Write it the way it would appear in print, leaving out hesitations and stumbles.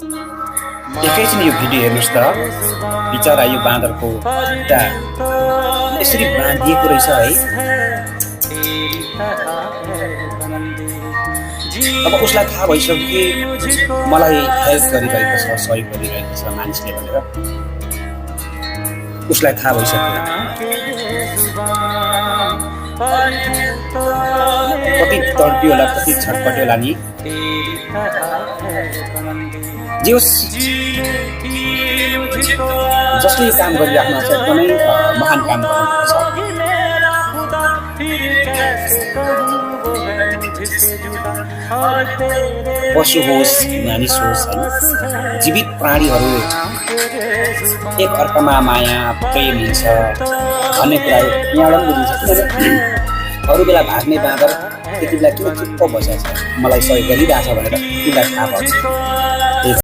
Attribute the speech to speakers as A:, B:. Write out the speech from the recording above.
A: एकैछिन यो भिडियो हेर्नुहोस् त, बिचरा यो बाँदरको खुट्टा यसरी बाँधिएको रहेछ है। अब उसलाई थाहा भइसक्यो कि मलाई हेल्प गरिरहेको छ, सहयोग गरिरहेको छ मान्छेले भनेर। उसलाई थाहा भइसक्यो कति तडपियो होला, कति छटपट्यो होला नि। जे होस्, जसले यो काम गरिराख्नु छ एकदमै महान काम गर्नुहुन्छ। पशु होस्, मानिस होस्, जीवित प्राणीहरू एक अर्कामा माया प्रेम हुन्छ भन्ने कुराहरू यहाँबाट पनि बुझिन्छ। किनभने अरू बेला भाग्ने बाँदर त्यति बेला किन चुप्प बसेको छ, मलाई सहयोग गरिरहेछ भनेर उसलाई थाहा पर्छ।